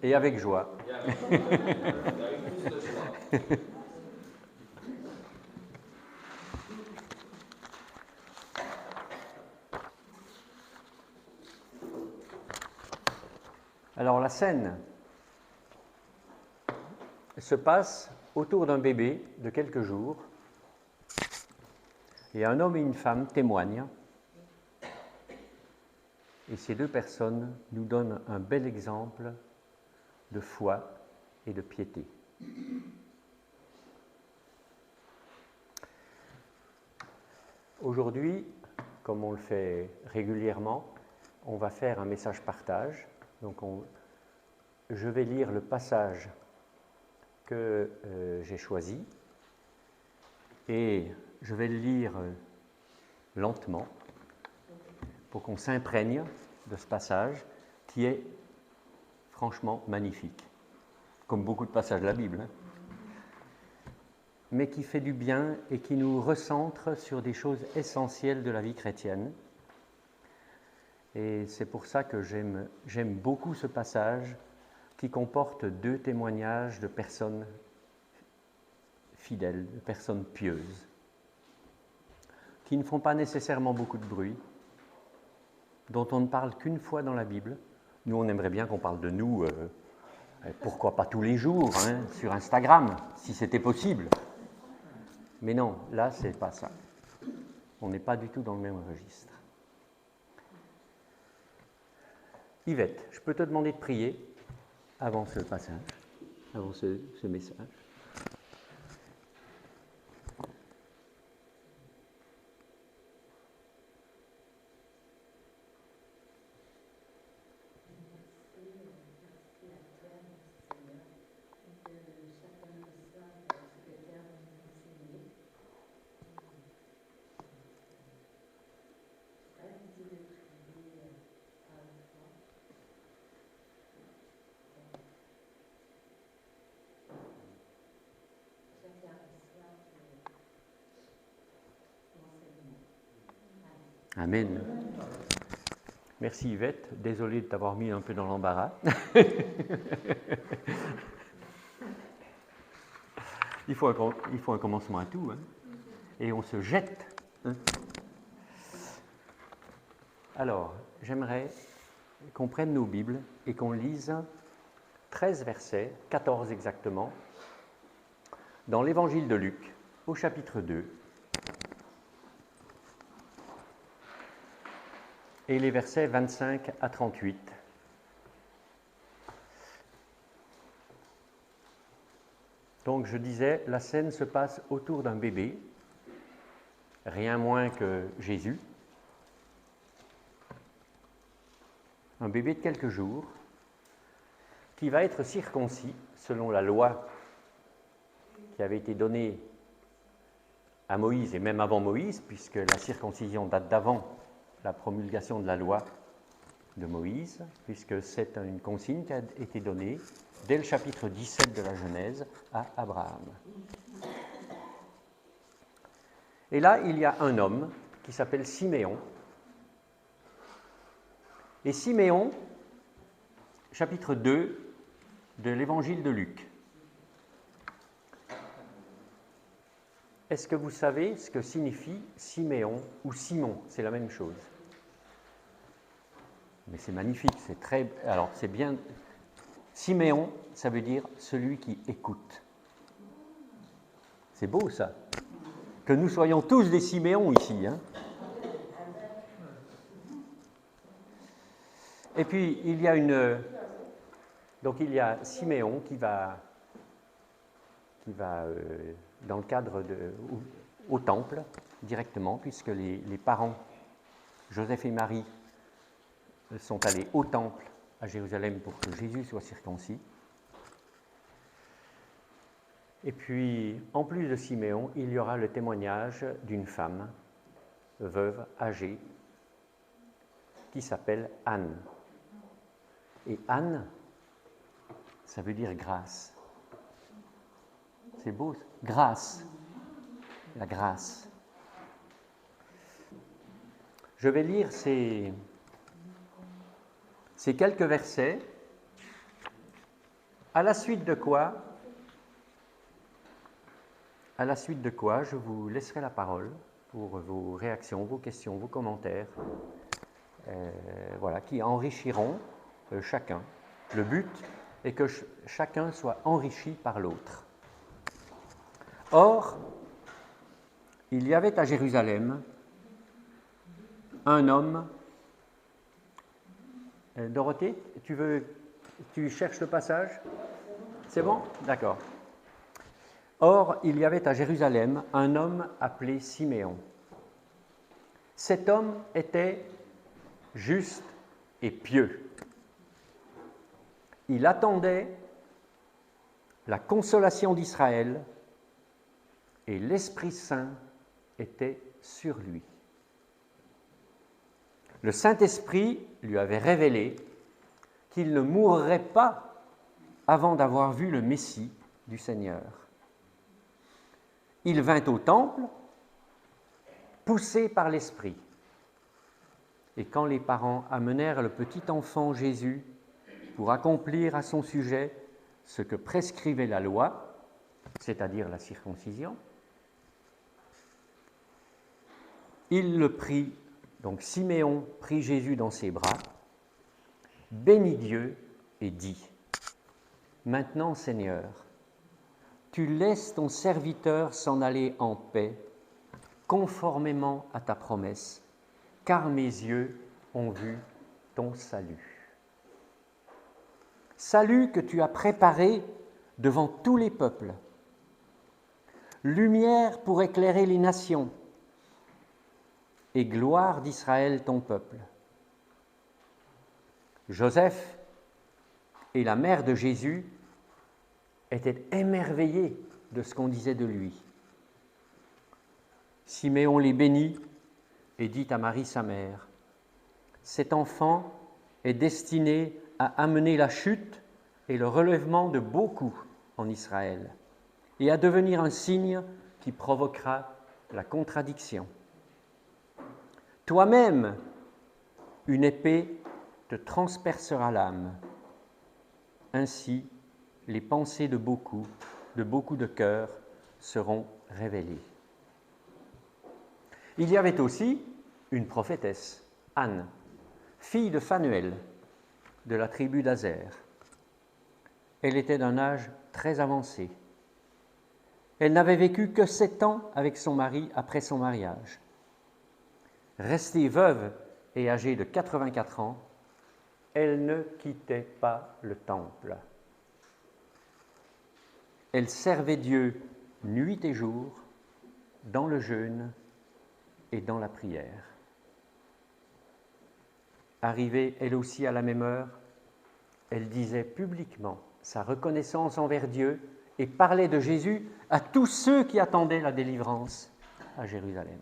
Et avec joie. Alors la scène se passe autour d'un bébé de quelques jours et un homme et une femme témoignent et ces deux personnes nous donnent un bel exemple de foi et de piété. Aujourd'hui, comme on le fait régulièrement, on va faire un message partage. Donc je vais lire le passage que j'ai choisi et je vais le lire lentement pour qu'on s'imprègne de ce passage qui est franchement magnifique, comme beaucoup de passages de la Bible, hein, mais qui fait du bien et qui nous recentre sur des choses essentielles de la vie chrétienne. Et c'est pour ça que j'aime beaucoup ce passage qui comporte deux témoignages de personnes fidèles, de personnes pieuses, qui ne font pas nécessairement beaucoup de bruit, dont on ne parle qu'une fois dans la Bible. Nous, on aimerait bien qu'on parle de nous, pourquoi pas tous les jours, hein, sur Instagram, si c'était possible. Mais non, là, c'est pas ça. On n'est pas du tout dans le même registre. Yvette, je peux te demander de prier avant ce passage, avant ce message. Amen. Merci Yvette, désolé de t'avoir mis un peu dans l'embarras. il faut un commencement à tout, hein, et on se jette. Hein. Alors, j'aimerais qu'on prenne nos Bibles et qu'on lise 13 versets, 14 exactement, dans l'Évangile de Luc, au chapitre 2, et les versets 25 à 38. Donc je disais, la scène se passe autour d'un bébé, rien moins que Jésus, un bébé de quelques jours, qui va être circoncis selon la loi qui avait été donnée à Moïse et même avant Moïse, puisque la circoncision date d'avant la promulgation de la loi de Moïse, puisque c'est une consigne qui a été donnée dès le chapitre 17 de la Genèse à Abraham. Et là, il y a un homme qui s'appelle Siméon. Et Siméon, chapitre 2 de l'Évangile de Luc. Est-ce que vous savez ce que signifie Siméon ou Simon? C'est la même chose. Mais c'est magnifique, c'est très... Alors, c'est bien... Siméon, ça veut dire celui qui écoute. C'est beau, ça. Que nous soyons tous des Siméons ici, hein. Et puis, il y a Donc, il y a Siméon qui va dans le cadre au temple, directement, puisque les parents, Joseph et Marie, sont allés au temple à Jérusalem pour que Jésus soit circoncis. Et puis, en plus de Siméon, il y aura le témoignage d'une femme, veuve, âgée, qui s'appelle Anne. Et Anne, ça veut dire grâce. C'est beau, grâce, la grâce. Je vais lire ces quelques versets À la suite de quoi, je vous laisserai la parole pour vos réactions, vos questions, vos commentaires, voilà, qui enrichiront chacun. Le but est que chacun soit enrichi par l'autre. Or, il y avait à Jérusalem un homme. Dorothée, tu cherches le passage? C'est bon? D'accord. Or, il y avait à Jérusalem un homme appelé Siméon. Cet homme était juste et pieux. Il attendait la consolation d'Israël et l'Esprit Saint était sur lui. Le Saint-Esprit lui avait révélé qu'il ne mourrait pas avant d'avoir vu le Messie du Seigneur. Il vint au temple, poussé par l'Esprit. Et quand les parents amenèrent le petit enfant Jésus pour accomplir à son sujet ce que prescrivait la loi, c'est-à-dire la circoncision, il le prit, donc Siméon prit Jésus dans ses bras, bénit Dieu et dit : « Maintenant, Seigneur, tu laisses ton serviteur s'en aller en paix, conformément à ta promesse, car mes yeux ont vu ton salut. Salut que tu as préparé devant tous les peuples, lumière pour éclairer les nations, et gloire d'Israël ton peuple. » Joseph et la mère de Jésus étaient émerveillés de ce qu'on disait de lui. Siméon les bénit et dit à Marie sa mère : « Cet enfant est destiné à amener la chute et le relèvement de beaucoup en Israël, et à devenir un signe qui provoquera la contradiction. Toi-même, une épée te transpercera l'âme. Ainsi, les pensées de beaucoup de cœurs seront révélées. » Il y avait aussi une prophétesse, Anne, fille de Phanuel, de la tribu d'Aser. Elle était d'un âge très avancé. Elle n'avait vécu que 7 ans avec son mari après son mariage. Restée veuve et âgée de 84 ans, elle ne quittait pas le temple. Elle servait Dieu nuit et jour, dans le jeûne et dans la prière. Arrivée elle aussi à la même heure, elle disait publiquement sa reconnaissance envers Dieu et parlait de Jésus à tous ceux qui attendaient la délivrance à Jérusalem.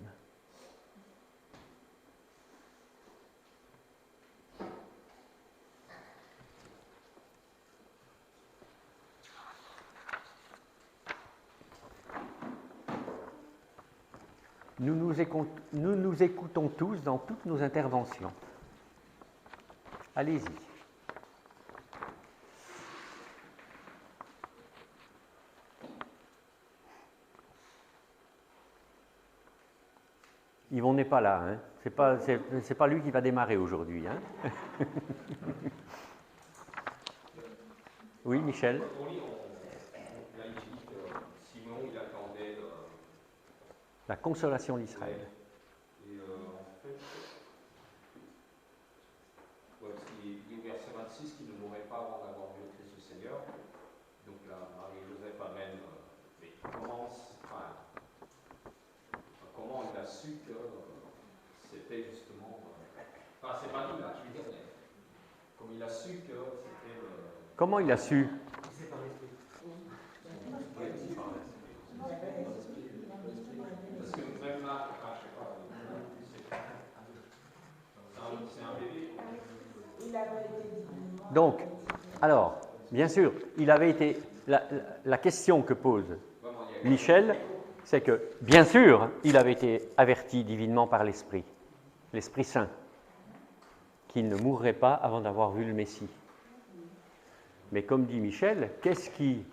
Nous nous écoutons tous dans toutes nos interventions. Allez-y. Yvon n'est pas là, hein. C'est pas lui qui va démarrer aujourd'hui, hein. Oui, Michel. La consolation d'Israël. Et en fait, il dit au verset 26 qu'il ne mourrait pas avant d'avoir vu le Christ du Seigneur. Donc là, Marie-Joseph amène, mais comment il a su que c'était justement. Enfin, c'est pas lui là, je veux dire, mais comme il a su que c'était. Comment il a su? C'est par l'esprit. Parce que même là, je sais pas, c'est un bébé. Donc, alors, bien sûr, il avait été. La question que pose Michel, c'est que, bien sûr, il avait été averti divinement par l'Esprit Saint, qu'il ne mourrait pas avant d'avoir vu le Messie. Mais comme dit Michel, qu'est-ce qui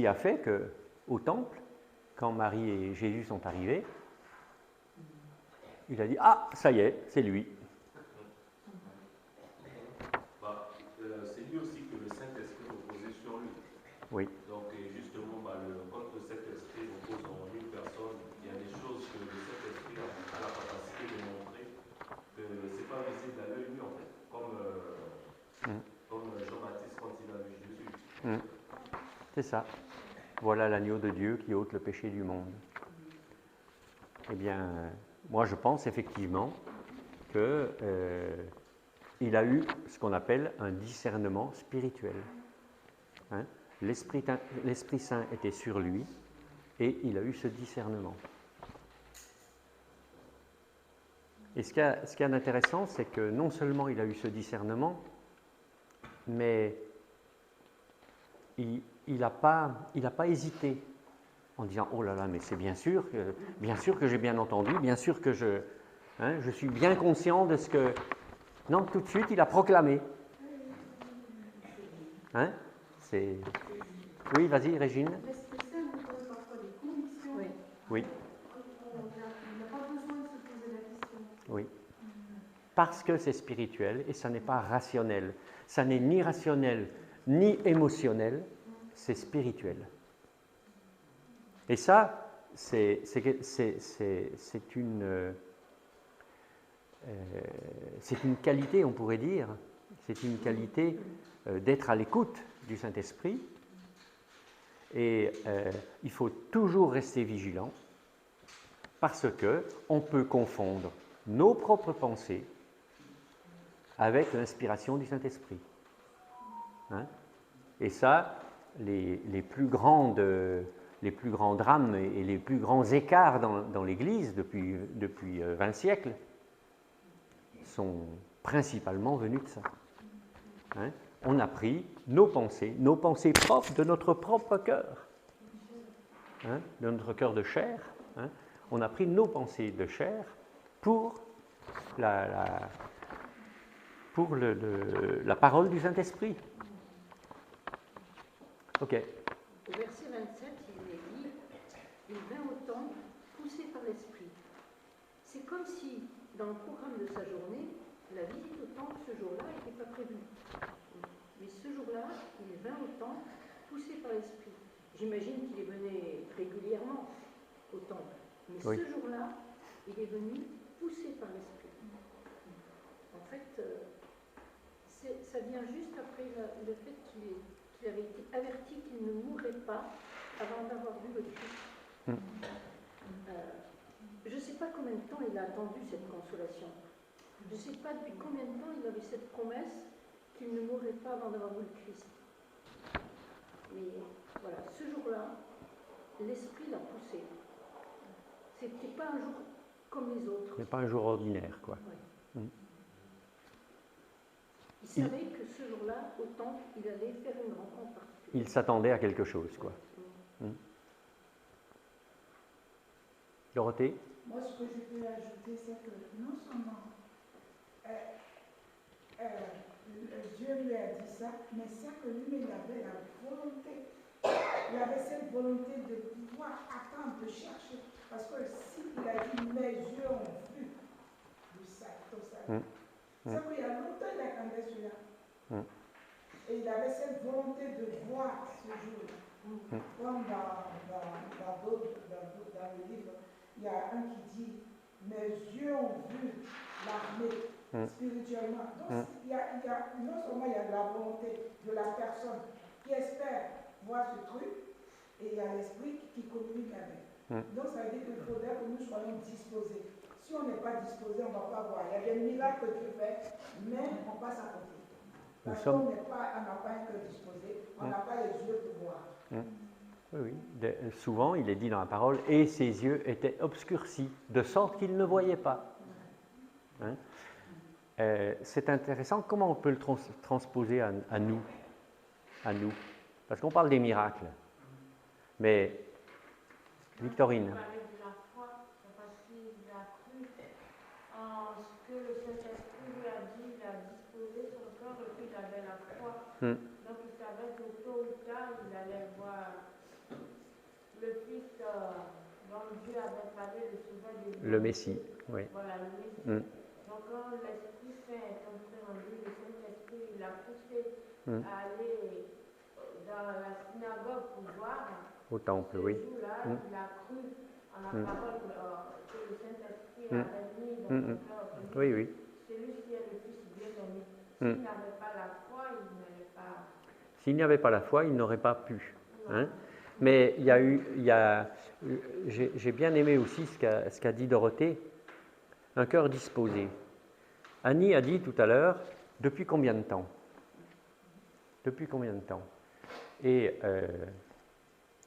a fait qu'au temple, quand Marie et Jésus sont arrivés, il a dit « Ah, ça y est, c'est lui ». C'est lui aussi que le Saint-Esprit reposait sur lui. Oui. Donc justement, quand le Saint-Esprit repose en une personne, il y a des choses que le Saint-Esprit a la capacité de montrer que ce n'est pas visible à l'œil nu en fait, comme Jean-Baptiste quand il a vu Jésus. C'est ça. Voilà l'agneau de Dieu qui ôte le péché du monde. Eh bien, moi je pense effectivement qu'il a eu ce qu'on appelle un discernement spirituel. Hein? L'Esprit Saint était sur lui et il a eu ce discernement. Et ce qu'il y a d'intéressant, c'est que non seulement il a eu ce discernement, mais il n'a pas hésité en disant « Oh là là, mais c'est bien sûr que j'ai bien entendu, bien sûr que je suis bien conscient de ce que… » Non, tout de suite, il a proclamé. Hein? Oui, vas-y, Régine. L'Esprit Saint nous donne parfois des convictions. Oui. On n'a pas besoin de se poser la question. Oui. Parce que c'est spirituel et ça n'est pas rationnel. Ça n'est ni rationnel ni émotionnel, c'est spirituel. Et ça, c'est une qualité, on pourrait dire, c'est une qualité d'être à l'écoute du Saint-Esprit. Et il faut toujours rester vigilant parce qu'on peut confondre nos propres pensées avec l'inspiration du Saint-Esprit. Hein? Et ça, les plus grands drames et les plus grands écarts dans l'Église depuis 20 siècles sont principalement venus de ça. Hein? On a pris nos pensées propres de notre propre cœur, hein, de notre cœur de chair. Hein, on a pris nos pensées de chair pour la parole du Saint-Esprit. Ok. Au verset 27, il est dit « Il vint au temple poussé par l'Esprit ». C'est comme si, dans le programme de sa journée, la visite au temple ce jour-là n'était pas prévue. Mais ce jour-là, il vint au temple poussé par l'Esprit. J'imagine qu'il venait régulièrement au temple. Mais oui. Ce jour-là, il est venu poussé par l'Esprit. En fait, ça vient juste après le fait qu'il avait été averti qu'il ne mourrait pas avant d'avoir vu le Christ. Je ne sais pas combien de temps il a attendu cette consolation. Je ne sais pas depuis combien de temps il avait cette promesse qu'il ne mourrait pas avant d'avoir vu le Christ. Mais voilà, ce jour-là, l'Esprit l'a poussé. C'était pas un jour comme les autres. Ce n'est pas un jour ordinaire, quoi. Ouais. Il savait que ce jour-là, au temple, il allait faire une rencontre particulière. Il s'attendait à quelque chose, quoi. Dorothée? Moi, ce que je peux ajouter, c'est que non seulement Dieu lui a dit ça, mais ça que lui, il avait la volonté. Il avait cette volonté de pouvoir attendre, de chercher. Parce que s'il a dit, mes yeux ont vu du sac, tout ça. C'est qu'il y a longtemps, il attendait celui-là. Et il avait cette volonté de voir ce jour. Comme dans le livre, il y a un qui dit, mes yeux ont vu l'armée spirituellement. Donc, non seulement il y a la volonté de la personne qui espère voir ce truc, et il y a l'esprit qui communique avec. Donc, ça veut dire qu'il faudrait que nous soyons disposés. Si on n'est pas disposé, on ne va pas voir. Il y a des miracles que Dieu fait, mais on passe à côté. Parce qu'on n'a pas un cœur disposé, on n'a pas les yeux pour voir. Oui. Souvent, il est dit dans la parole, et ses yeux étaient obscurcis, de sorte qu'il ne voyait pas. Hein? C'est intéressant, comment on peut le transposer à nous? Parce qu'on parle des miracles. Mais, Victorine. Parce qu'il a cru en ce que le Saint-Esprit lui a dit, il a disposé son cœur et puis il avait la foi. Hmm. Donc il savait que tôt ou tard, il allait voir le Fils dont Dieu avait parlé, le Sauveur de lui. Le Messie, oui. Voilà, le Messie. Hmm. Donc quand l'Esprit Saint est entré en lui, le Saint-Esprit l'a poussé Hmm. à aller dans la synagogue pour voir. Au temple, Ce oui. jour-là, Hmm. il a cru en la Hmm. parole que le Saint-Esprit Hmm. avait mis dans Hmm. son cœur. Oui, oui. Celui-ci est le Fils bien-aimé. Hmm. S'il n'avait pas la foi, il n'allait pas. S'il n'y avait pas la foi, il n'aurait pas pu. Hein? Mais il y a eu, j'ai bien aimé aussi ce qu'a dit Dorothée, un cœur disposé. Annie a dit tout à l'heure, depuis combien de temps? Depuis combien de temps? Et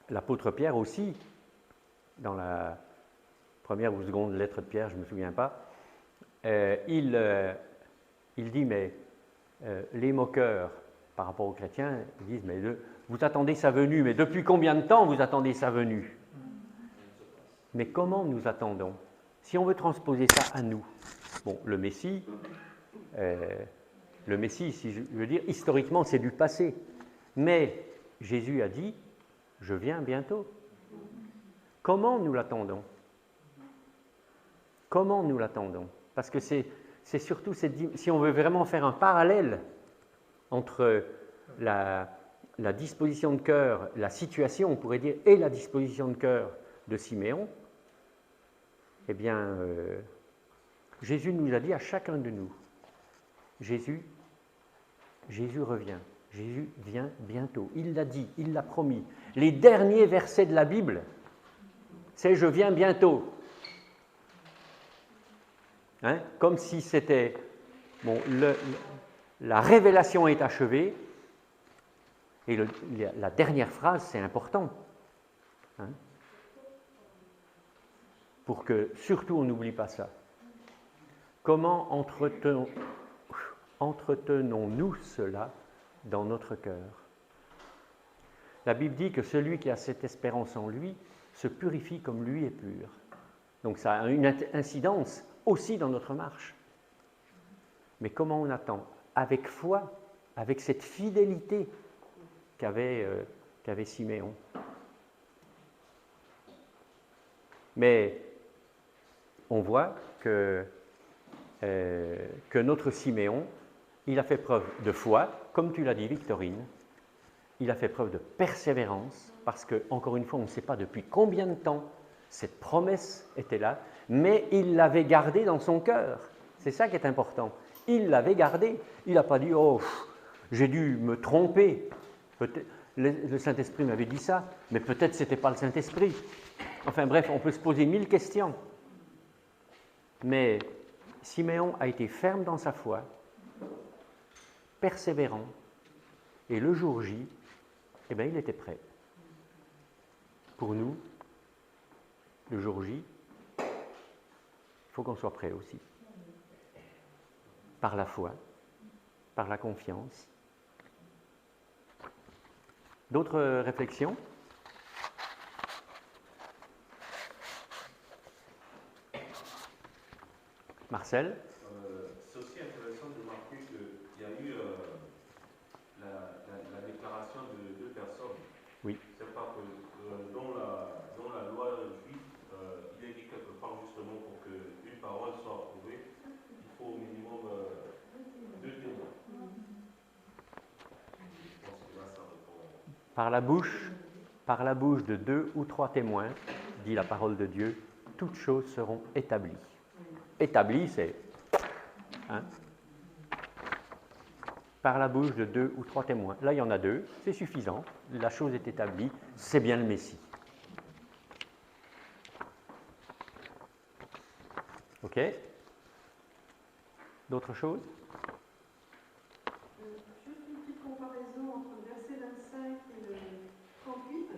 l'apôtre Pierre aussi, dans la première ou seconde lettre de Pierre, je ne me souviens pas, il dit, mais les moqueurs, par rapport aux chrétiens, ils disent, mais vous attendez sa venue, mais depuis combien de temps vous attendez sa venue? Mais comment nous attendons? Si on veut transposer ça à nous, bon, le Messie, si je veux dire, historiquement, c'est du passé. Mais Jésus a dit, je viens bientôt. Comment nous l'attendons? Comment nous l'attendons? Parce que c'est surtout, si on veut vraiment faire un parallèle entre la disposition de cœur, la situation, on pourrait dire, et la disposition de cœur de Siméon, eh bien, Jésus nous a dit à chacun de nous, Jésus revient, Jésus vient bientôt. Il l'a dit, il l'a promis. Les derniers versets de la Bible, c'est « je viens bientôt ». Hein? Comme si c'était, bon, la révélation est achevée, et la dernière phrase, c'est important. Hein? Pour que, surtout, on n'oublie pas ça. Comment entretenons-nous cela dans notre cœur? La Bible dit que celui qui a cette espérance en lui se purifie comme lui est pur. Donc ça a une incidence aussi dans notre marche. Mais comment on attend? Avec foi, avec cette fidélité qu'avait Siméon. Mais on voit que notre Siméon, il a fait preuve de foi, comme tu l'as dit Victorine, il a fait preuve de persévérance, parce que, encore une fois, on ne sait pas depuis combien de temps cette promesse était là, mais il l'avait gardée dans son cœur. C'est ça qui est important. Il l'avait gardée. Il n'a pas dit « Oh, j'ai dû me tromper. Le Saint-Esprit m'avait dit ça, mais peut-être ce n'était pas le Saint-Esprit. » Enfin bref, on peut se poser 1000 questions. Mais Siméon a été ferme dans sa foi, persévérant, et le jour J, eh bien, il était prêt. Pour nous, le jour J, il faut qu'on soit prêt aussi. Par la foi, par la confiance. D'autres réflexions? Marcel? C'est aussi intéressant de remarquer qu'il y a eu la déclaration de deux personnes. Oui. C'est pas que dans la loi juive, il est dit quelque part justement pour qu'une parole soit approuvée, il faut au minimum 2 témoins. Je pense que là, ça répond. Par la bouche de 2 ou 3 témoins, dit la parole de Dieu, toutes choses seront établies. Établi, c'est... Hein? Par la bouche de 2 ou 3 témoins. Là, il y en a 2, c'est suffisant. La chose est établie, c'est bien le Messie. OK? D'autres choses? Juste une petite comparaison entre le verset 25 et le 38.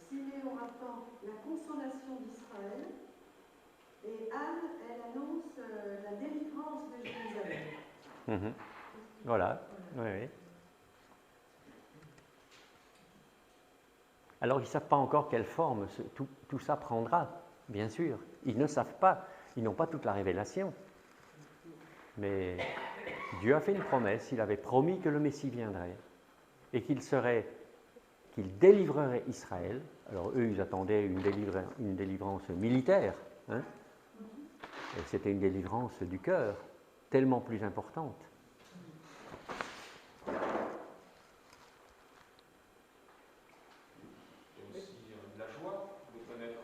Siméon attend la consolation d'Israël et Anne, elle annonce la délivrance de Jérusalem. Voilà. Oui, oui. Alors, ils ne savent pas encore quelle forme tout ça prendra, bien sûr. Ils ne savent pas. Ils n'ont pas toute la révélation. Mais Dieu a fait une promesse, il avait promis que le Messie viendrait et qu'il délivrerait Israël. Alors eux, ils attendaient une délivrance militaire, hein, et c'était une délivrance du cœur, tellement plus importante. Il y a aussi de la joie de connaître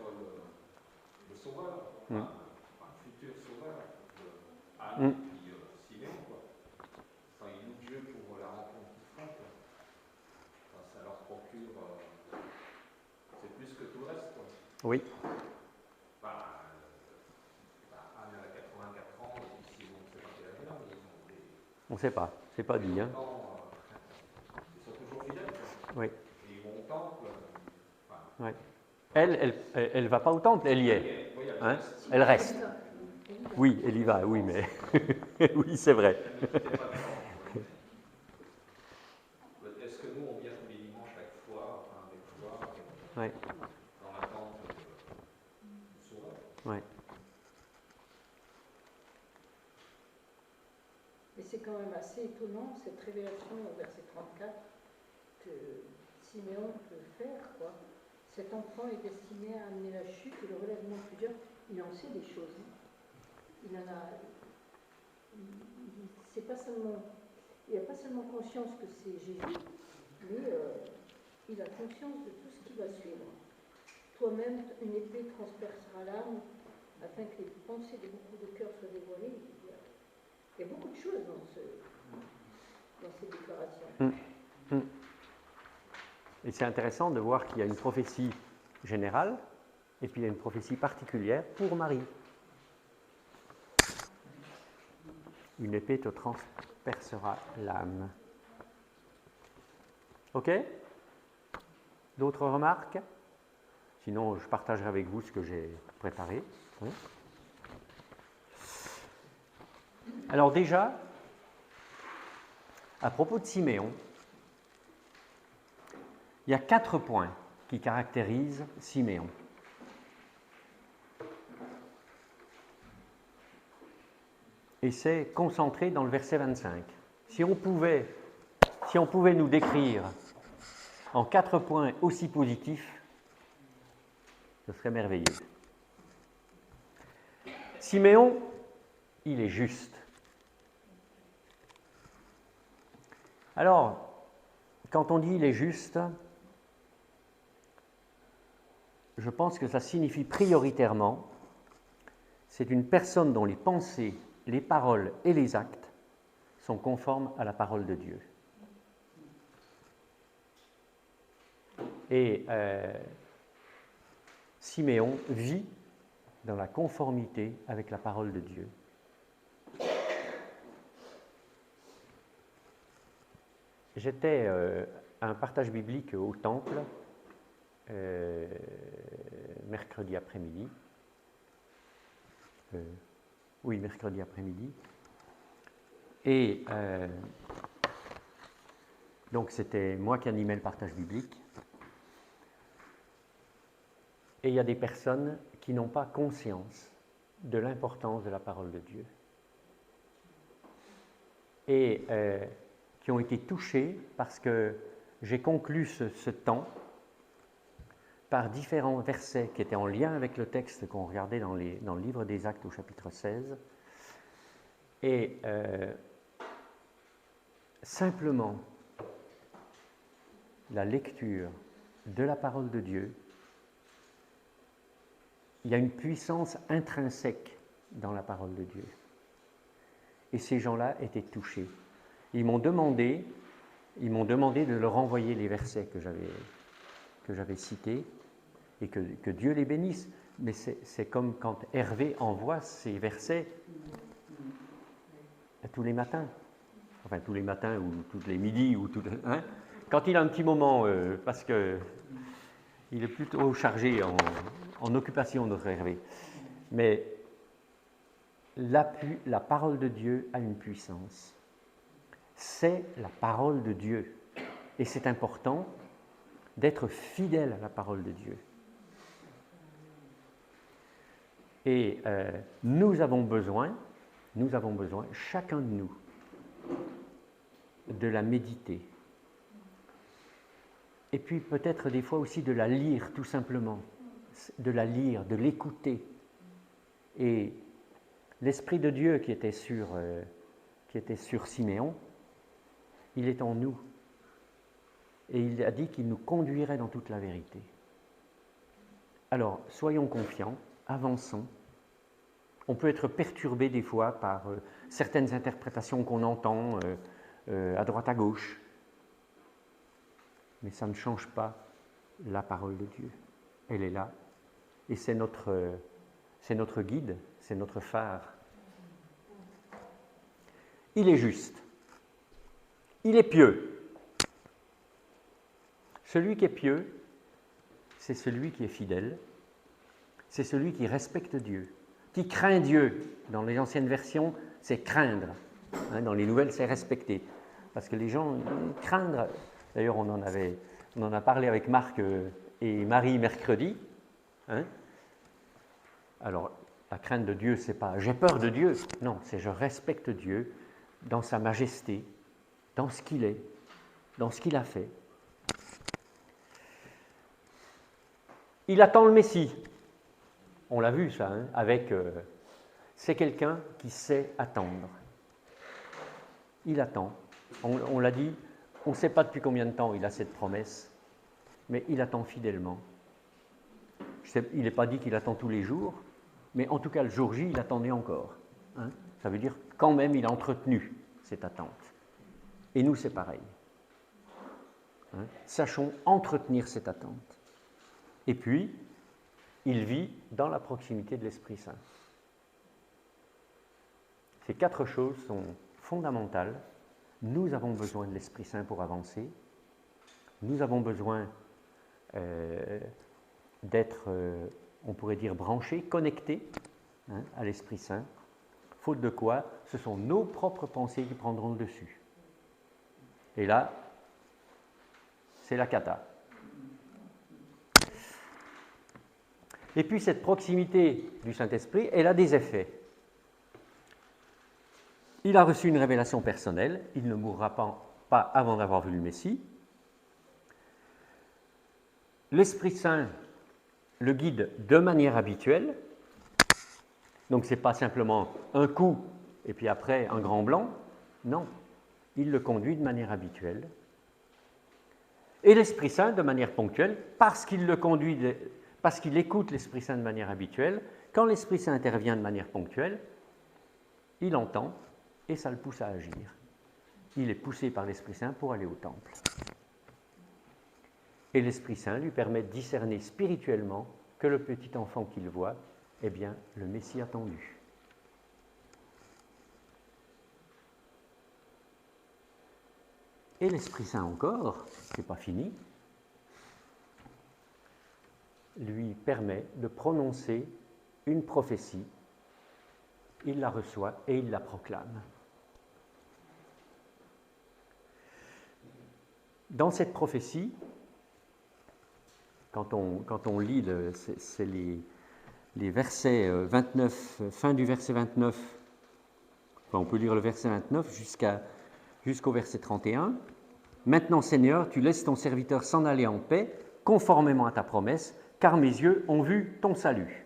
le sauveur, un futur sauveur, Anne et puis Siméon, quoi. Enfin, ils louent Dieu pour la rencontre qu'ils font, quoi. Enfin, ça leur procure, c'est plus que tout le reste, quoi. Oui. Anne a 84 ans, et puis Siméon, on ne sait pas quel âge elle a, mais ils ont des... On ne sait pas, c'est pas dit. Hein. Ils sont toujours fidèles, quoi. Oui. Et ils vont au temple. Ouais. Elle va pas au temple, elle y est. Hein? Elle reste. Oui, elle y va, oui, mais oui, c'est vrai. Est-ce que nous, on vient tous les dimanches chaque fois, enfin, avec joie, Ouais. dans l'attente du sauveur? Ouais. Mais c'est quand même assez étonnant, cette révélation au verset 34, que Siméon peut faire, quoi. Cet enfant est destiné à amener la chute et le relèvement de plusieurs. Il en sait des choses. Hein. Il en a. C'est pas seulement. Il n'a pas seulement conscience que c'est Jésus, mais il a conscience de tout ce qui va suivre. Toi-même, une épée transpercera l'âme, afin que les pensées de beaucoup de cœurs soient dévoilées. Il y a beaucoup de choses dans ces déclarations. Et c'est intéressant de voir qu'il y a une prophétie générale et puis il y a une prophétie particulière pour Marie. Une épée te transpercera l'âme. Ok? D'autres remarques? Sinon, je partagerai avec vous ce que j'ai préparé. Oui. Alors déjà, à propos de Siméon, il y a 4 points qui caractérisent Siméon. Et c'est concentré dans le verset 25. Si on pouvait nous décrire en 4 points aussi positifs, ce serait merveilleux. Siméon, il est juste. Alors, quand on dit il est juste, je pense que ça signifie prioritairement, c'est une personne dont les pensées, les paroles et les actes sont conformes à la parole de Dieu. Et Siméon vit dans la conformité avec la parole de Dieu. J'étais à un partage biblique au temple mercredi après-midi. Mercredi après-midi. Et donc c'était moi qui animais le partage biblique. Et il y a des personnes qui n'ont pas conscience de l'importance de la parole de Dieu. Et qui ont été touchées parce que j'ai conclu ce temps par différents versets qui étaient en lien avec le texte qu'on regardait dans le livre des Actes au chapitre 16. Et simplement, la lecture de la parole de Dieu, il y a une puissance intrinsèque dans la parole de Dieu. Et ces gens-là étaient touchés. Ils m'ont demandé de leur envoyer les versets que j'avais cités et que Dieu les bénisse. Mais c'est comme quand Hervé envoie ces versets tous les matins. Enfin, tous les matins ou tous les midis. Quand il a un petit moment, parce qu'il est plutôt chargé en occupation, notre Hervé. Mais la parole de Dieu a une puissance. C'est la parole de Dieu. Et c'est important d'être fidèle à la parole de Dieu. Et nous avons besoin, chacun de nous, de la méditer. Et puis peut-être des fois aussi de la lire tout simplement, de la lire, de l'écouter. Et l'Esprit de Dieu qui était sur Siméon, il est en nous. Et il a dit qu'il nous conduirait dans toute la vérité. Alors, soyons confiants, avançons. On peut être perturbé des fois par certaines interprétations qu'on entend à droite à gauche. Mais ça ne change pas la parole de Dieu. Elle est là. Et c'est notre guide, c'est notre phare. Il est juste. Il est pieux. Celui qui est pieux, c'est celui qui est fidèle. C'est celui qui respecte Dieu, qui craint Dieu. Dans les anciennes versions, c'est craindre. Dans les nouvelles, c'est respecter. Parce que les gens craindre. D'ailleurs, on en a parlé avec Marc et Marie mercredi. Alors, la crainte de Dieu, c'est pas « j'ai peur de Dieu ». Non, c'est « je respecte Dieu dans sa majesté, dans ce qu'il est, dans ce qu'il a fait ». Il attend le Messie. On l'a vu ça, avec... c'est quelqu'un qui sait attendre. Il attend. On l'a dit, on ne sait pas depuis combien de temps il a cette promesse, mais il attend fidèlement. Il n'est pas dit qu'il attend tous les jours, mais en tout cas le jour J, il attendait encore. Ça veut dire quand même il a entretenu cette attente. Et nous, c'est pareil. Sachons entretenir cette attente. Et puis, il vit dans la proximité de l'Esprit Saint. Ces 4 choses sont fondamentales. Nous avons besoin de l'Esprit Saint pour avancer. Nous avons besoin d'être, on pourrait dire, branchés, connectés à l'Esprit Saint. Faute de quoi, ce sont nos propres pensées qui prendront le dessus. Et là, c'est la cata. Et puis cette proximité du Saint-Esprit, elle a des effets. Il a reçu une révélation personnelle, il ne mourra pas avant d'avoir vu le Messie. L'Esprit Saint le guide de manière habituelle, donc ce n'est pas simplement un coup et puis après un grand blanc, non, il le conduit de manière habituelle. Et l'Esprit Saint de manière ponctuelle, parce qu'il le conduit, parce qu'il écoute l'Esprit Saint de manière habituelle, quand l'Esprit Saint intervient de manière ponctuelle, il entend et ça le pousse à agir. Il est poussé par l'Esprit Saint pour aller au temple. Et l'Esprit Saint lui permet de discerner spirituellement que le petit enfant qu'il voit est bien le Messie attendu. Et l'Esprit Saint encore, ce n'est pas fini, lui permet de prononcer une prophétie. Il la reçoit et il la proclame. Dans cette prophétie, quand on lit c'est les versets 29, fin du verset 29, enfin on peut lire le verset 29 jusqu'au verset 31. « Maintenant, Seigneur, tu laisses ton serviteur s'en aller en paix, conformément à ta promesse, car mes yeux ont vu ton salut.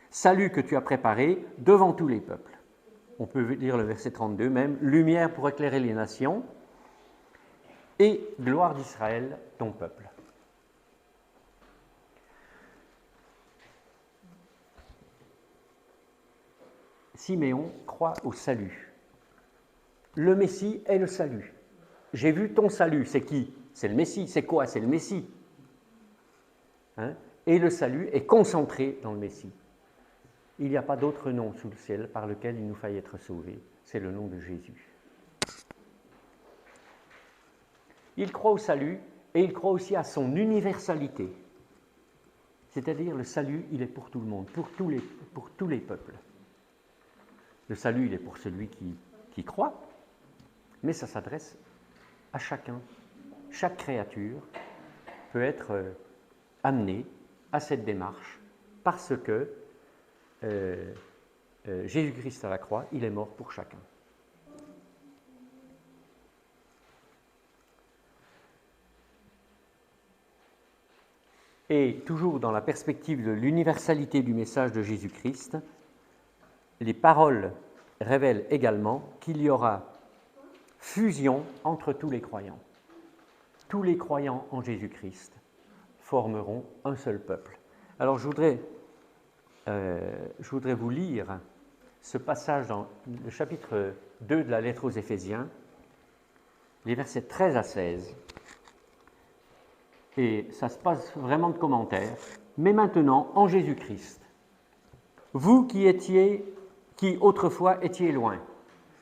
Salut que tu as préparé devant tous les peuples. » On peut lire le verset 32 même. « Lumière pour éclairer les nations et gloire d'Israël, ton peuple. » Siméon croit au salut. Le Messie est le salut. J'ai vu ton salut. C'est qui? C'est le Messie. C'est quoi? C'est le Messie. Et le salut est concentré dans le Messie. Il n'y a pas d'autre nom sous le ciel par lequel il nous faille être sauvés. C'est le nom de Jésus. Il croit au salut et il croit aussi à son universalité. C'est-à-dire le salut, il est pour tout le monde, pour tous les peuples. Le salut, il est pour celui qui croit, mais ça s'adresse à chacun. Chaque créature peut être amenée à cette démarche parce que Jésus-Christ à la croix, il est mort pour chacun. Et toujours dans la perspective de l'universalité du message de Jésus-Christ, les paroles révèlent également qu'il y aura fusion entre tous les croyants. Tous les croyants en Jésus-Christ formeront un seul peuple. Alors je voudrais vous lire ce passage dans le chapitre 2 de la lettre aux Éphésiens, les versets 13 à 16. Et ça se passe vraiment de commentaires. Mais maintenant, en Jésus-Christ, vous qui autrefois étiez loin,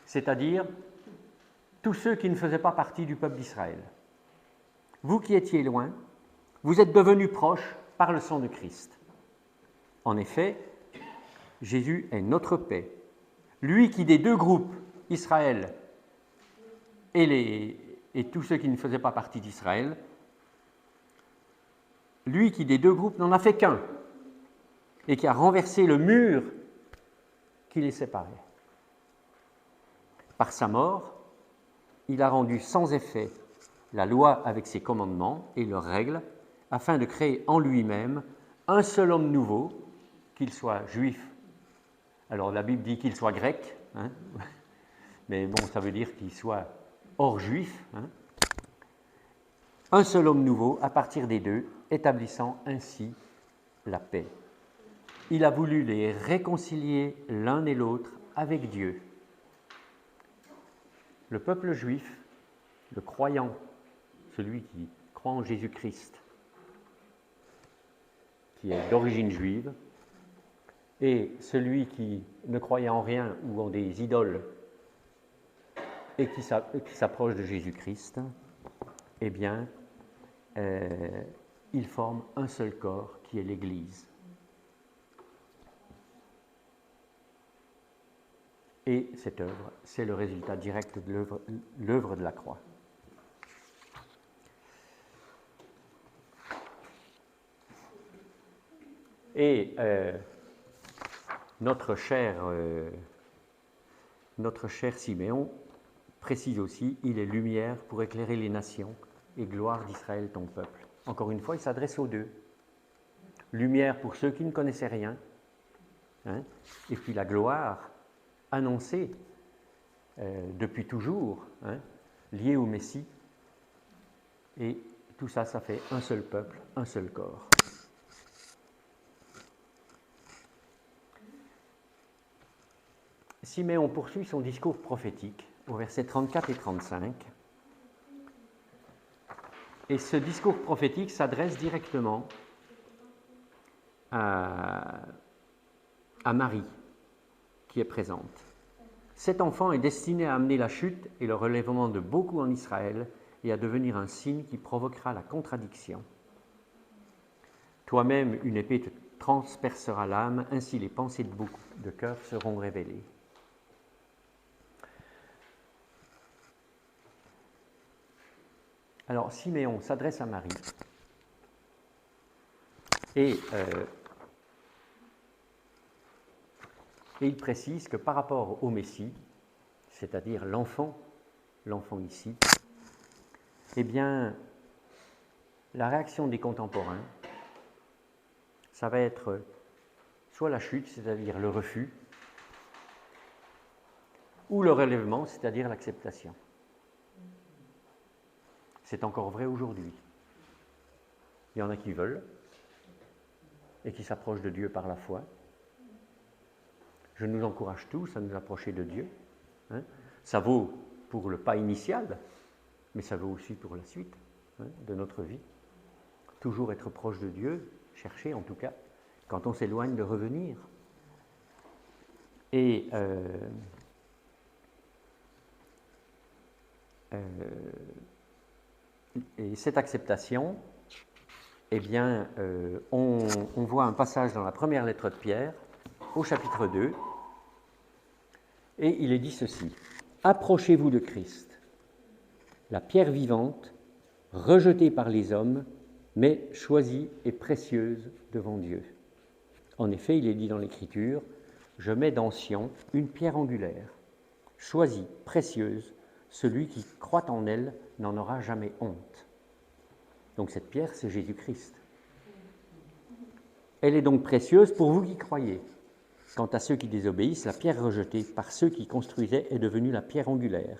c'est-à-dire tous ceux qui ne faisaient pas partie du peuple d'Israël, vous qui étiez loin, vous êtes devenus proches par le sang de Christ. En effet, Jésus est notre paix. Lui qui des deux groupes, Israël et tous ceux qui ne faisaient pas partie d'Israël, lui qui des deux groupes n'en a fait qu'un et qui a renversé le mur qui les séparait. Par sa mort, il a rendu sans effet la loi avec ses commandements et leurs règles, afin de créer en lui-même un seul homme nouveau, qu'il soit juif. Alors la Bible dit qu'il soit grec, hein, mais bon, ça veut dire qu'il soit hors juif. Hein. Un seul homme nouveau à partir des deux, établissant ainsi la paix. Il a voulu les réconcilier l'un et l'autre avec Dieu. Le peuple juif, le croyant, celui qui croit en Jésus-Christ, qui est d'origine juive, et celui qui ne croyait en rien ou en des idoles et qui s'approche de Jésus-Christ, eh bien, ils forment un seul corps qui est l'Église. Et cette œuvre, c'est le résultat direct de l'œuvre de la croix. Et notre cher Siméon précise aussi, il est lumière pour éclairer les nations et gloire d'Israël ton peuple. Encore une fois, il s'adresse aux deux. Lumière pour ceux qui ne connaissaient rien, hein, et puis la gloire annoncée depuis toujours, hein, liée au Messie. Et tout ça, ça fait un seul peuple, un seul corps. Siméon poursuit son discours prophétique au verset 34 et 35. Et ce discours prophétique s'adresse directement à Marie, qui est présente. Cet enfant est destiné à amener la chute et le relèvement de beaucoup en Israël et à devenir un signe qui provoquera la contradiction. Toi-même, une épée te transpercera l'âme, ainsi les pensées de beaucoup de cœurs seront révélées. Alors, Siméon s'adresse à Marie et il précise que par rapport au Messie, c'est-à-dire l'enfant ici, eh bien, la réaction des contemporains, ça va être soit la chute, c'est-à-dire le refus, ou le relèvement, c'est-à-dire l'acceptation. C'est encore vrai aujourd'hui. Il y en a qui veulent et qui s'approchent de Dieu par la foi. Je nous encourage tous à nous approcher de Dieu. Hein. Ça vaut pour le pas initial, mais ça vaut aussi pour la suite, hein, de notre vie. Toujours être proche de Dieu, chercher en tout cas, quand on s'éloigne, de revenir. Et cette acceptation, eh bien, on voit un passage dans la première lettre de Pierre, au chapitre 2, et il est dit ceci: « Approchez-vous de Christ, la pierre vivante, rejetée par les hommes, mais choisie et précieuse devant Dieu. En effet, il est dit dans l'Écriture, « Je mets dans Sion une pierre angulaire, choisie, précieuse, celui qui croit en elle n'en aura jamais honte. » Donc cette pierre, c'est Jésus-Christ. Elle est donc précieuse pour vous qui croyez. Quant à ceux qui désobéissent, la pierre rejetée par ceux qui construisaient est devenue la pierre angulaire.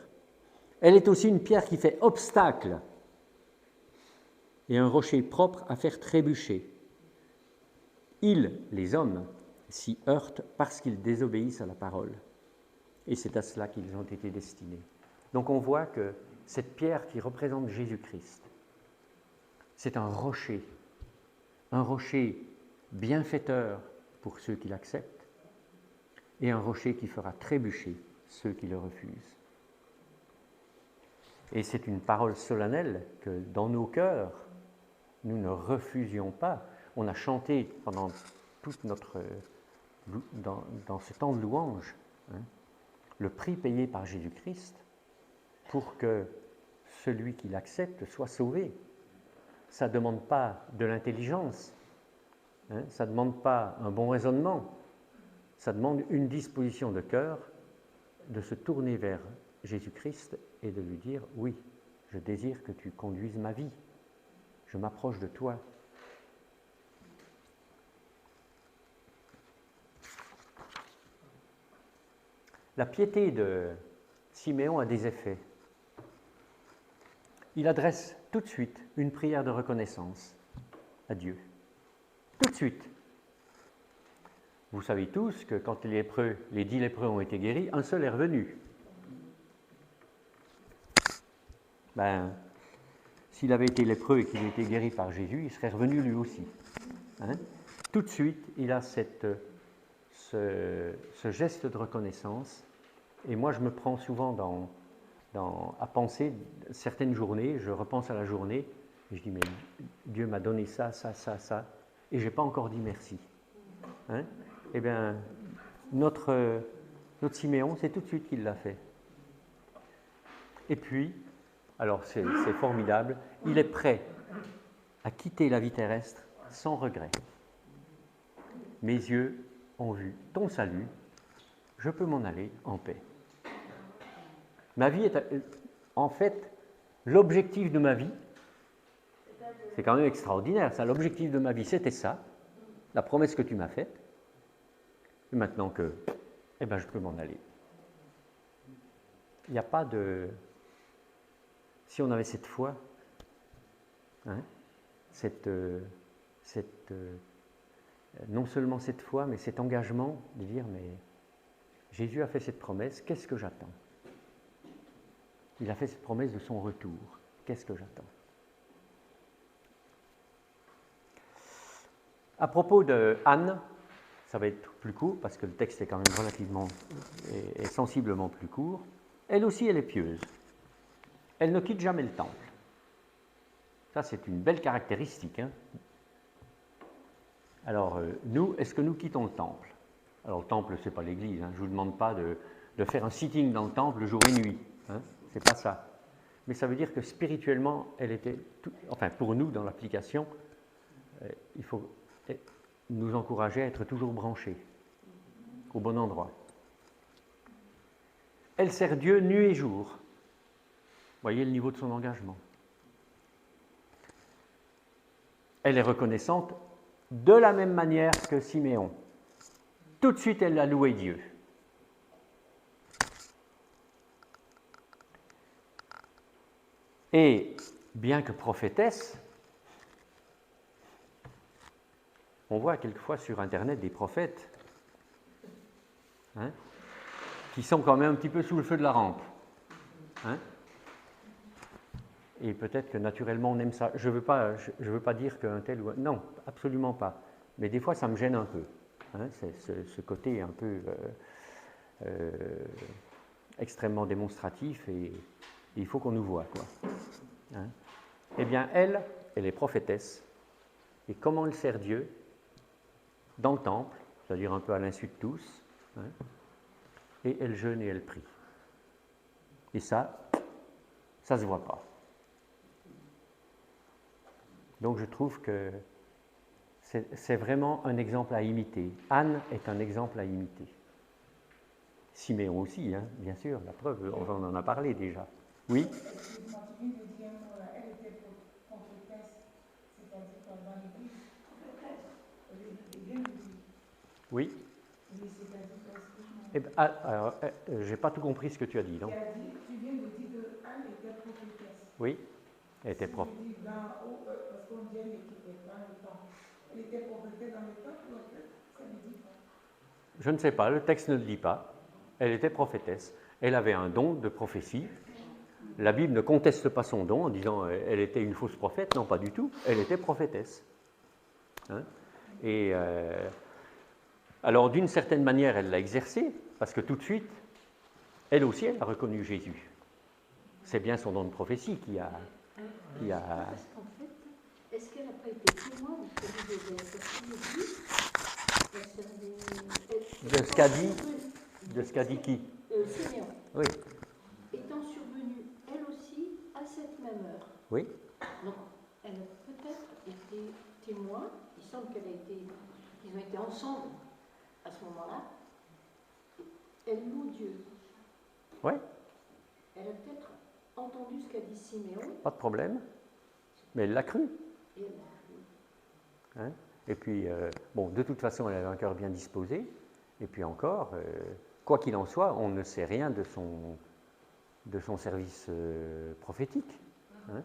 Elle est aussi une pierre qui fait obstacle et un rocher propre à faire trébucher. Ils, les hommes, s'y heurtent parce qu'ils désobéissent à la parole. Et c'est à cela qu'ils ont été destinés. Donc on voit que cette pierre qui représente Jésus-Christ, c'est un rocher bienfaiteur pour ceux qui l'acceptent, et un rocher qui fera trébucher ceux qui le refusent. Et c'est une parole solennelle que dans nos cœurs, nous ne refusions pas. On a chanté pendant toute dans ce temps de louange, le prix payé par Jésus-Christ pour que celui qui l'accepte soit sauvé. Ça ne demande pas de l'intelligence, ça ne demande pas un bon raisonnement, ça demande une disposition de cœur de se tourner vers Jésus-Christ et de lui dire « Oui, je désire que tu conduises ma vie, je m'approche de toi. » La piété de Siméon a des effets. Il adresse tout de suite une prière de reconnaissance à Dieu. Tout de suite. Vous savez tous que quand les 10 lépreux ont été guéris, un seul est revenu. S'il avait été lépreux et qu'il était guéri par Jésus, il serait revenu lui aussi. Tout de suite, il a ce geste de reconnaissance. Et moi, je me prends souvent à penser certaines journées, je repense à la journée, et je dis, mais Dieu m'a donné ça, ça, ça, ça, et je n'ai pas encore dit merci. Eh bien, notre Siméon, c'est tout de suite qu'il l'a fait. Et puis, alors c'est formidable, il est prêt à quitter la vie terrestre sans regret. Mes yeux ont vu ton salut, je peux m'en aller en paix. Ma vie est, en fait, l'objectif de ma vie, c'est quand même extraordinaire, ça, l'objectif de ma vie, c'était ça, la promesse que tu m'as faite, et maintenant que, je peux m'en aller. Il n'y a pas de... Si on avait cette foi, non seulement cette foi, mais cet engagement de dire, mais Jésus a fait cette promesse, qu'est-ce que j'attends ? Il a fait cette promesse de son retour, qu'est-ce que j'attends ? À propos de Anne, ça va être plus court, parce que le texte est quand même relativement et sensiblement plus court. Elle aussi, elle est pieuse. Elle ne quitte jamais le temple. Ça, c'est une belle caractéristique. Alors, nous, est-ce que nous quittons le temple ? Alors, le temple, ce n'est pas l'église. Je ne vous demande pas de faire un sitting dans le temple jour et nuit. Ce n'est pas ça. Mais ça veut dire que spirituellement, elle était... pour nous, dans l'application, il faut nous encourager à être toujours branchés au bon endroit. Elle sert Dieu nuit et jour. Voyez le niveau de son engagement. Elle est reconnaissante de la même manière que Siméon. Tout de suite, elle a loué Dieu. Et bien que prophétesse, on voit quelquefois sur Internet des prophètes qui sont quand même un petit peu sous le feu de la rampe. Et peut-être que naturellement on aime ça. Je veux pas dire qu'un tel ou un... Non, absolument pas. Mais des fois ça me gêne un peu. C'est ce côté un peu extrêmement démonstratif et il faut qu'on nous voie, quoi. Eh bien, elle est prophétesse. Et comment elle sert Dieu ? Dans le temple, c'est-à-dire un peu à l'insu de tous. Et elle jeûne et elle prie. Et ça se voit pas. Donc je trouve que c'est vraiment un exemple à imiter. Anne est un exemple à imiter. Siméon aussi, bien sûr, la preuve, on en a parlé déjà. Oui ? Oui. Oui, c'est-à-dire parce que Eh ben, alors, j'ai pas tout compris ce que tu as dit, non? tu viens de dire qu'Anne était prophétesse. Oui, elle était prof. Tu dis parce qu'on dit elle n'était pas le temps. Elle était prophétesse dans le temps, ça ne dit pas. Je ne sais pas, le texte ne le dit pas. Elle était prophétesse. Elle avait un don de prophétie. La Bible ne conteste pas son don en disant elle était une fausse prophète. Non, pas du tout. Elle était prophétesse. Hein? Et alors, d'une certaine manière, elle l'a exercé, parce que tout de suite, elle aussi, elle a reconnu Jésus. C'est bien son don de prophétie qui a... Parce qu'en fait, est-ce qu'elle n'a pas été témoin de ce que vous avez De ce qu'a dit qui? Siméon. Oui. Étant survenue, elle aussi, à cette même heure. Oui. Donc, elle a peut-être été témoin. Il semble qu'ils ont été ensemble à ce moment-là. Elle loue Dieu. Oui. Elle a peut-être entendu ce qu'a dit Siméon. Pas de problème. Mais elle l'a cru. Et elle l'a cru. Hein? Et puis, bon, de toute façon, elle avait un cœur bien disposé. Et puis encore, quoi qu'il en soit, on ne sait rien de son service prophétique. Hein?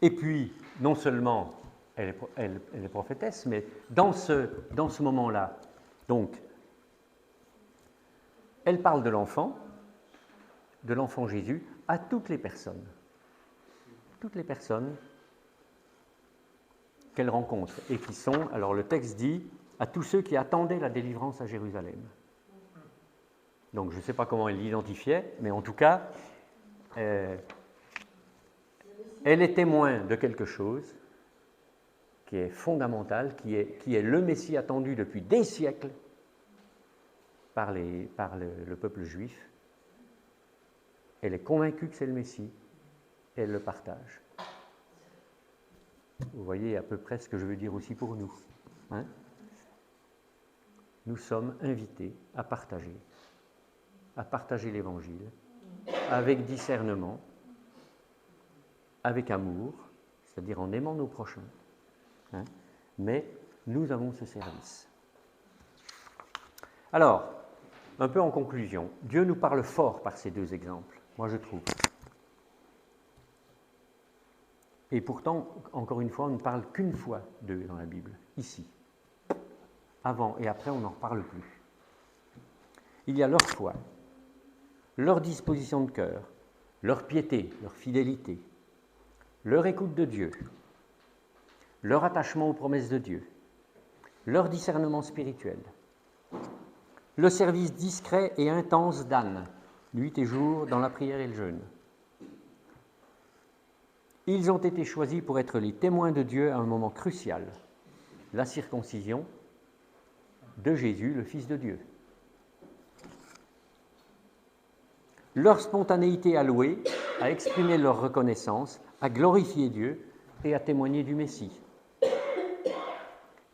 Et puis, non seulement elle est prophétesse, mais dans ce moment-là, donc, elle parle de l'enfant Jésus, à toutes les personnes. Toutes les personnes qu'elle rencontre et qui sont, alors le texte dit, à tous ceux qui attendaient la délivrance à Jérusalem. Donc je ne sais pas comment elle l'identifiait, mais en tout cas, elle est témoin de quelque chose qui est fondamental, qui est le Messie attendu depuis des siècles par le peuple juif. Elle est convaincue que c'est le Messie, et elle le partage. Vous voyez à peu près ce que je veux dire aussi pour nous. Hein? Nous sommes invités à partager l'Évangile avec discernement, avec amour, c'est-à-dire en aimant nos prochains. Hein? Mais nous avons ce service. Alors, un peu en conclusion, Dieu nous parle fort par ces deux exemples, moi je trouve. Et pourtant, encore une fois, on ne parle qu'une fois d'eux dans la Bible, ici. Avant et après, on n'en reparle plus. Il y a leur foi, leur disposition de cœur, leur piété, leur fidélité, leur écoute de Dieu, leur attachement aux promesses de Dieu, leur discernement spirituel, le service discret et intense d'Anne, nuit et jour, dans la prière et le jeûne. Ils ont été choisis pour être les témoins de Dieu à un moment crucial, la circoncision de Jésus, le Fils de Dieu. Leur spontanéité à louer, à exprimer leur reconnaissance, à glorifier Dieu et à témoigner du Messie.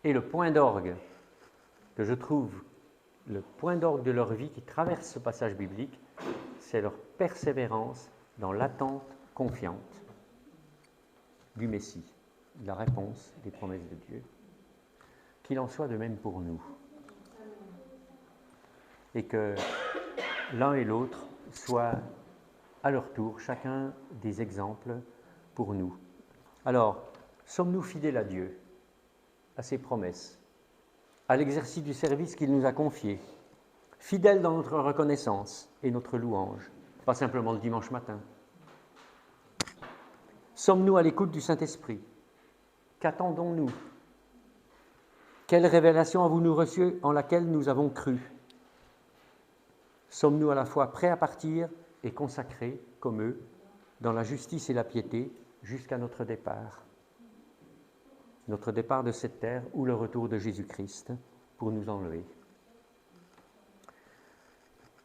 Et le point d'orgue que je trouve, le point d'orgue de leur vie qui traverse ce passage biblique, c'est leur persévérance dans l'attente confiante du Messie, de la réponse des promesses de Dieu. Qu'il en soit de même pour nous. Et que l'un et l'autre soient à leur tour chacun des exemples pour nous. Alors, sommes-nous fidèles à Dieu, à ses promesses, à l'exercice du service qu'il nous a confié, fidèles dans notre reconnaissance et notre louange, pas simplement le dimanche matin? Sommes-nous à l'écoute du Saint-Esprit? Qu'attendons-nous? Quelle révélation avons-nous reçue en laquelle nous avons cru? Sommes-nous à la fois prêts à partir et consacrés, comme eux, dans la justice et la piété, jusqu'à notre départ de cette terre ou le retour de Jésus-Christ pour nous enlever?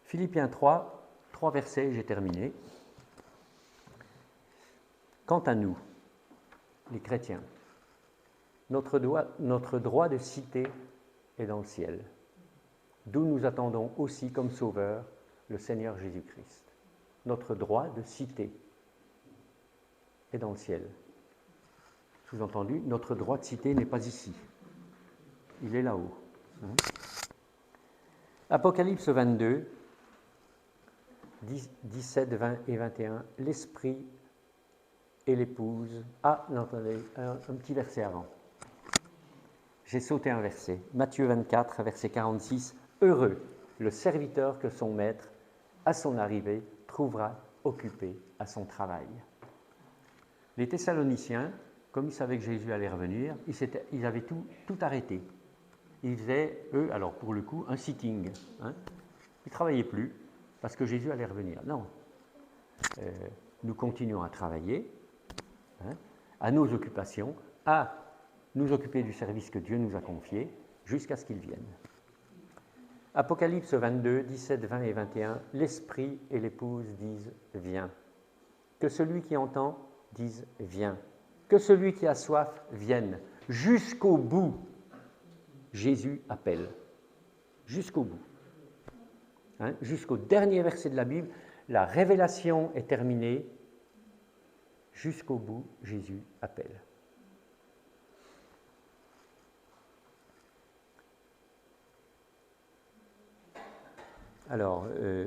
Philippiens 3 versets, j'ai terminé. Quant à nous, les chrétiens, notre droit de cité est dans le ciel, d'où nous attendons aussi comme sauveur le Seigneur Jésus-Christ. Notre droit de cité. est dans le ciel. Sous-entendu, notre droit de cité n'est pas ici. Il est là-haut. Apocalypse 22, 17, 20 et 21. L'esprit et l'épouse. Ah, non, attendez, un petit verset avant. J'ai sauté un verset. Matthieu 24, verset 46. Heureux le serviteur que son maître, à son arrivée, trouvera occupé à son travail. Les Thessaloniciens, comme ils savaient que Jésus allait revenir, ils avaient tout arrêté. Ils faisaient, eux, alors pour le coup, un sitting. Ils ne travaillaient plus parce que Jésus allait revenir. Non. Nous continuons à travailler, à nos occupations, à nous occuper du service que Dieu nous a confié, jusqu'à ce qu'il vienne. Apocalypse 22, 17, 20 et 21. L'esprit et l'épouse disent « Viens ». Que celui qui entend dise « Viens ». Que celui qui a soif vienne. Jusqu'au bout, Jésus appelle. Jusqu'au bout. Jusqu'au dernier verset de la Bible, la révélation est terminée. Jusqu'au bout, Jésus appelle. Alors,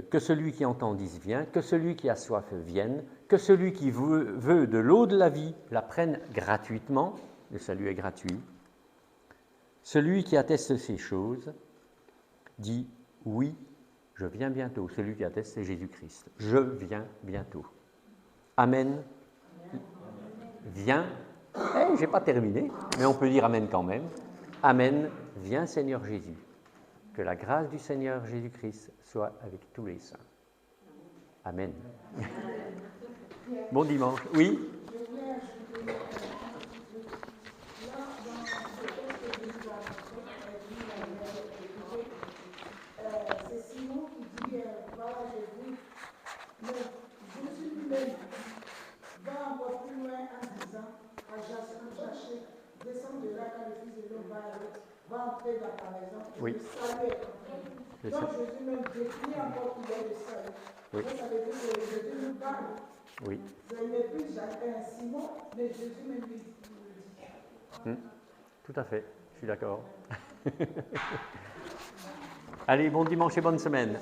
que celui qui entend dise viens, que celui qui a soif vienne, que celui qui veut de l'eau de la vie la prenne gratuitement, le salut est gratuit. Celui qui atteste ces choses dit oui, je viens bientôt. Celui qui atteste, c'est Jésus-Christ. Je viens bientôt. Amen. Viens. Je n'ai pas terminé, mais on peut dire amen quand même. Amen. Viens Seigneur Jésus. Que la grâce du Seigneur Jésus-Christ soit avec tous les saints. Amen. Bon dimanche. Oui. C'est Simon qui dit, voilà, j'ai vu, mais Jésus lui-même va encore plus loin en disant à Jaché, descends de là quand le Fils de l'homme va entrer dans ta maison. Oui. Le salut est entré. Donc Jésus même décrit encore qu'il est le salut. Oui. Donc ça veut dire que Jésus nous parle. Oui. Ce n'est plus Simon, mais Jésus même lui dit. Tout à fait, je suis d'accord. Allez, bon dimanche et bonne semaine.